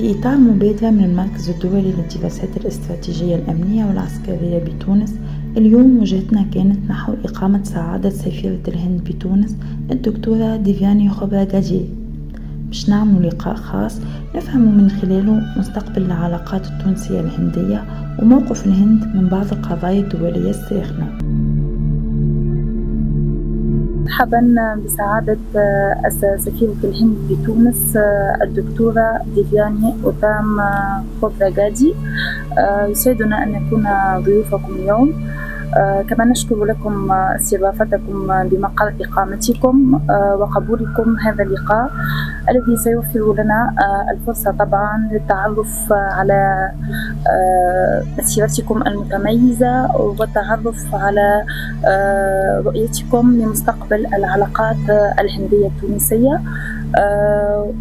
في إطار مبادرة من المركز الدولي للدراسات الاستراتيجية الأمنية والعسكرية بتونس، اليوم وجهتنا كانت نحو إقامة سعادة سفيرة الهند بتونس الدكتورة ديفياني خوبراغادي، باش نعمل لقاء خاص نفهم من خلاله مستقبل العلاقات التونسية الهندية وموقف الهند من بعض القضايا الدولية الساخنة. مرحبا بسعادة سفيرة الهند بتونس الدكتورة ديفياني أوتام خوبراغادي. يسعدنا أن نكون ضيوفكم اليوم. كما نشكر لكم استضافتكم بمقر إقامتكم وقبولكم هذا اللقاء الذي سيوفر لنا الفرصة طبعا للتعرف على مسيرتكم المتميزة والتعرف على رؤيتكم لمستقبل العلاقات الهندية التونسية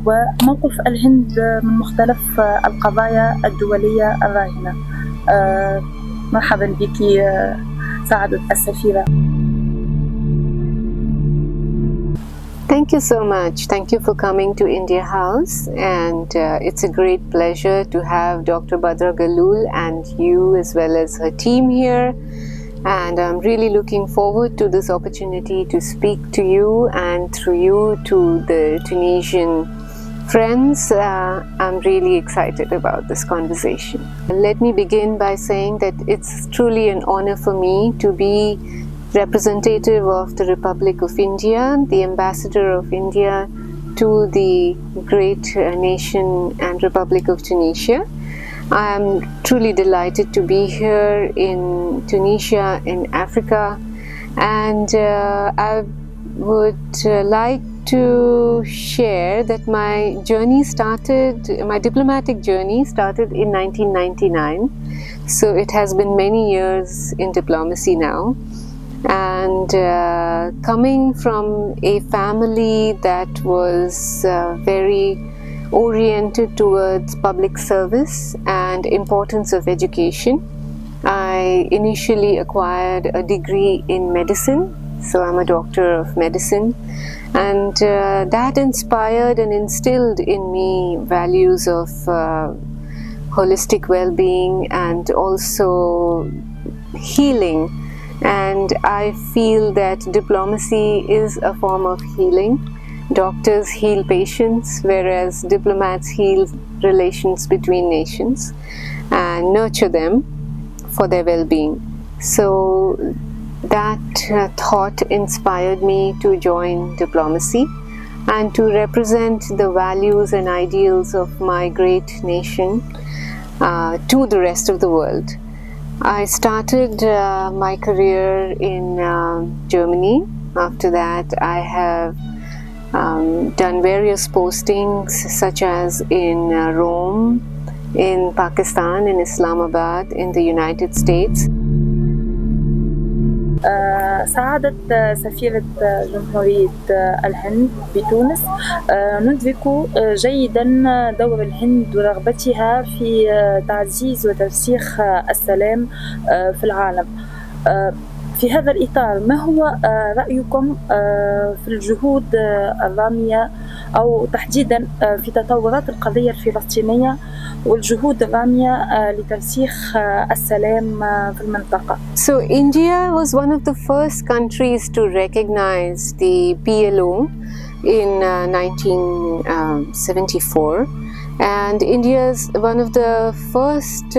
وموقف الهند من مختلف القضايا الدولية الراهنة. مرحبا بك سعادة السفيرة. Thank you so much. Thank you for coming to India House, and it's a great pleasure to have Dr. Badra Galul and you as well as her team here, and I'm really looking forward to this opportunity to speak to you and through you to the Tunisian friends. I'm really excited about this conversation. Let me begin by saying that it's truly an honor for me to be representative of the Republic of India, the ambassador of India to the great nation and Republic of Tunisia. I am truly delighted to be here in Tunisia, in Africa, and I would like to share that my diplomatic journey started in 1999. So it has been many years in diplomacy now. And coming from a family that was very oriented towards public service and importance of education, I initially acquired a degree in medicine. So I'm a doctor of medicine, and that inspired and instilled in me values of holistic well-being and also healing. And I feel that diplomacy is a form of healing. Doctors heal patients, whereas diplomats heal relations between nations and nurture them for their well-being. So that thought inspired me to join diplomacy and to represent the values and ideals of my great nation to the rest of the world. I started my career in Germany. After that, I have done various postings such as in Rome, in Pakistan, in Islamabad, in the United States. سعادة سفيرة جمهورية الهند بتونس، ندرك جيدا دور الهند ورغبتها في تعزيز وترسيخ السلام في العالم. في هذا الإطار ما هو رأيكم في الجهود الرامية أو تحديدا في تطورات القضية الفلسطينية والجهود الرامية لترسيخ السلام في المنطقة؟ So India was one of the first countries to recognize the PLO in 1974, and India is one of the first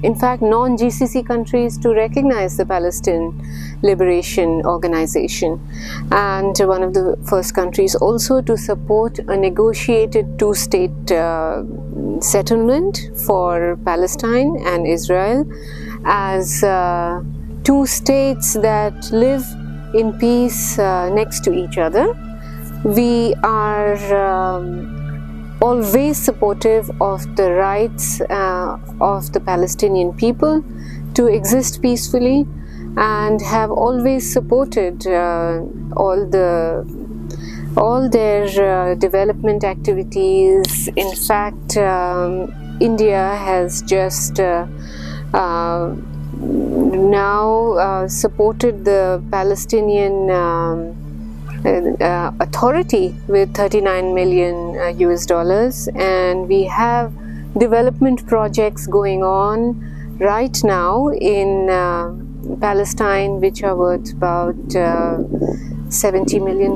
in fact non-GCC countries to recognize the Palestine Liberation Organization, and one of the first countries also to support a negotiated two-state settlement for Palestine and Israel as two states that live in peace next to each other. We are always supportive of the rights of the Palestinian people to exist peacefully, and have always supported all their development activities. In fact, India has just now supported the Palestinian authority with 39 million US dollars, and we have development projects going on right now in Palestine which are worth about $70 million.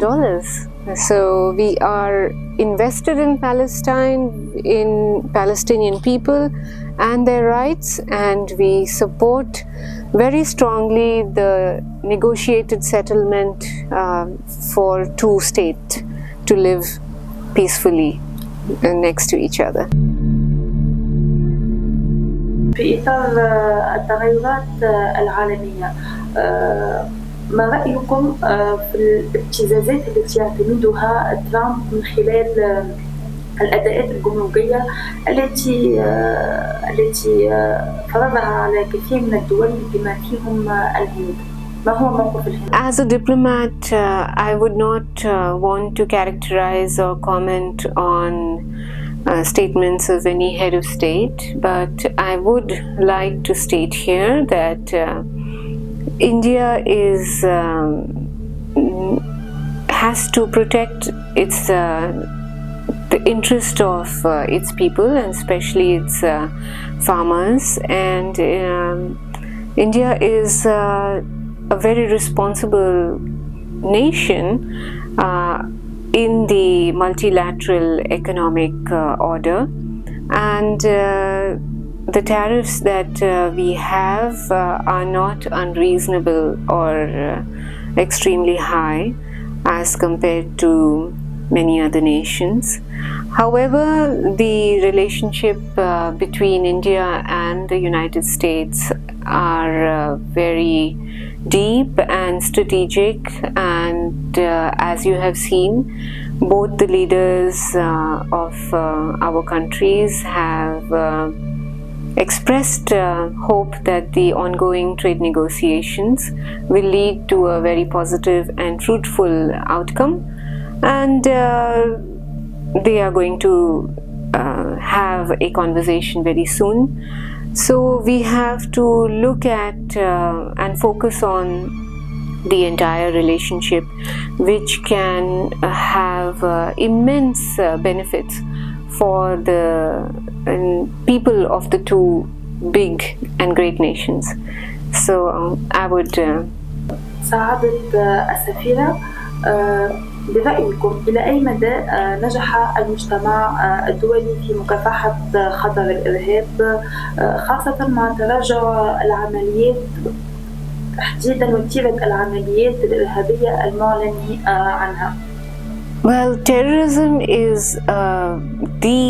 So we are invested in Palestine, in Palestinian people and their rights, and we support very strongly the negotiated settlement for two states to live peacefully next to each other. في إطار التغيرات العالمية، ما رأيكم في الابتزازات التي يعتمدها ترامب من خلال الأداءات الجمركية التي فرضها على كثير من الدول بما فيهم الهند؟ ما هو موقف الهند؟ As a diplomat, I would not want to characterize or comment on statements of any head of state, but I would like to state here that India has to protect its the interest of its people, and especially its farmers, and India is a very responsible nation in the multilateral economic order, and the tariffs that we have are not unreasonable or extremely high as compared to many other nations. However, the relationship between India and the United States are very deep and strategic, and as you have seen, both the leaders of our countries have expressed hope that the ongoing trade negotiations will lead to a very positive and fruitful outcome, and they are going to have a conversation very soon. So we have to look at and focus on the entire relationship, which can have immense benefits for the people of the two big and great nations. So I would سعادة السفيرة، برأيكم إلى أي مدى نجح المجتمع الدولي في مكافحة خطر الإرهاب، خاصة مع تراجع العمليات تحديدا وتيرة العمليات الإرهابية المعلن عنها؟ Well, terrorism is the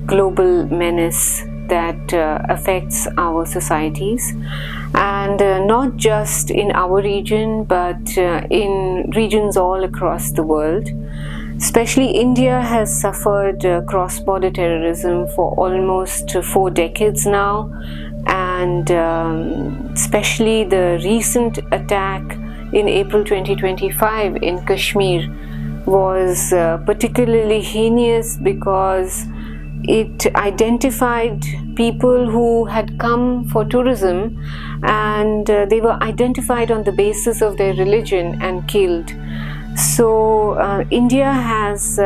global menace that affects our societies, and not just in our region but in regions all across the world. Especially India has suffered cross-border terrorism for almost 4 decades now, and especially the recent attack in April 2025 in Kashmir was particularly heinous because it identified people who had come for tourism, and they were identified on the basis of their religion and killed. So India has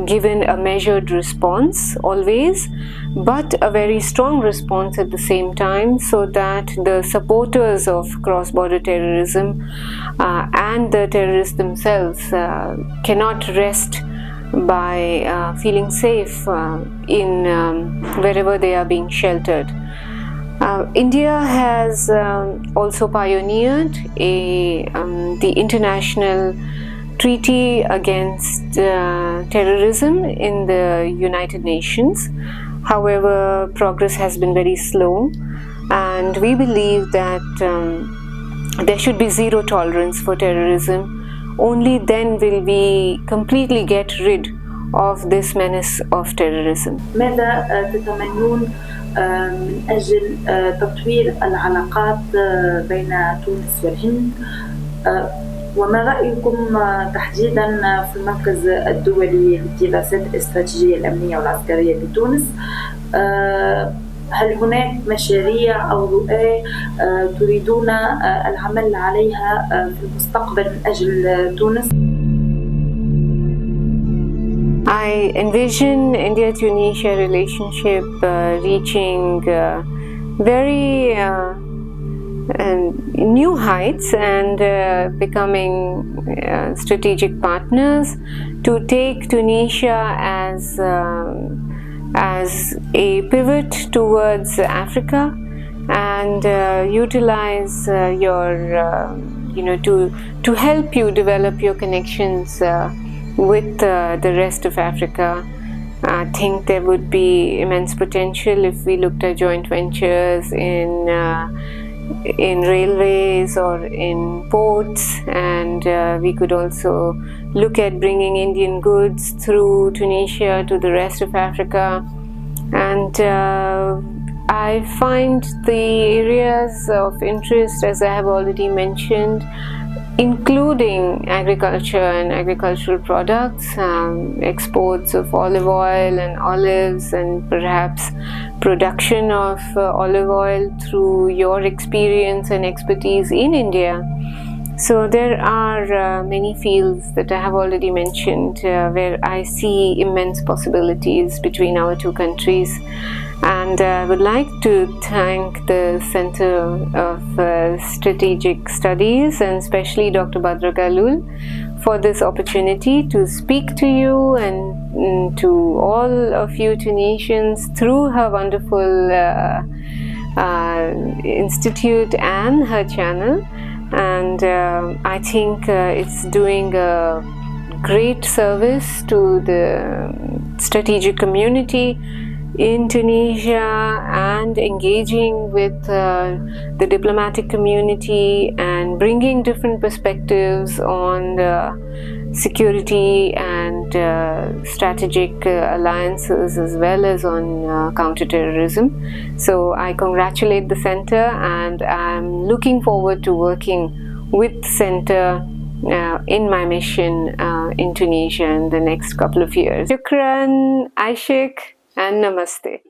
given a measured response always, but a very strong response at the same time, so that the supporters of cross-border terrorism and the terrorists themselves cannot rest by feeling safe in wherever they are being sheltered. India has also pioneered the international treaty against terrorism in the United Nations. However, progress has been very slow, and we believe that there should be zero tolerance for terrorism. Only then will we completely get rid of this menace of terrorism. ماذا تتمنون من أجل تطوير العلاقات بين تونس والهند؟ وما رأيكم تحديدا في المركز الدولي للدراسات الاستراتيجية الأمنية والعسكرية بتونس؟ هل هناك مشاريع أو رؤى تريدون العمل عليها في المستقبل من أجل تونس؟ I envision India-Tunisia relationship reaching very new heights and becoming strategic partners to take Tunisia as a pivot towards Africa and utilize your to help you develop your connections with the rest of Africa. I think there would be immense potential if we looked at joint ventures in railways or in ports, and we could also look at bringing Indian goods through Tunisia to the rest of Africa. And I find the areas of interest, as I have already mentioned, including agriculture and agricultural products, exports of olive oil and olives, and perhaps production of olive oil through your experience and expertise in India. So there are many fields that I have already mentioned where I see immense possibilities between our two countries. And I would like to thank the Center of Strategic Studies and especially Dr. Badra Galul for this opportunity to speak to you and to all of you Tunisians through her wonderful institute and her channel. And I think it's doing a great service to the strategic community in Tunisia and engaging with the diplomatic community and bringing different perspectives on security and strategic alliances as well as on counterterrorism. So I congratulate the Center and I'm looking forward to working with the Center in my mission in Tunisia in the next couple of years. Shukran, Aishik, and Namaste.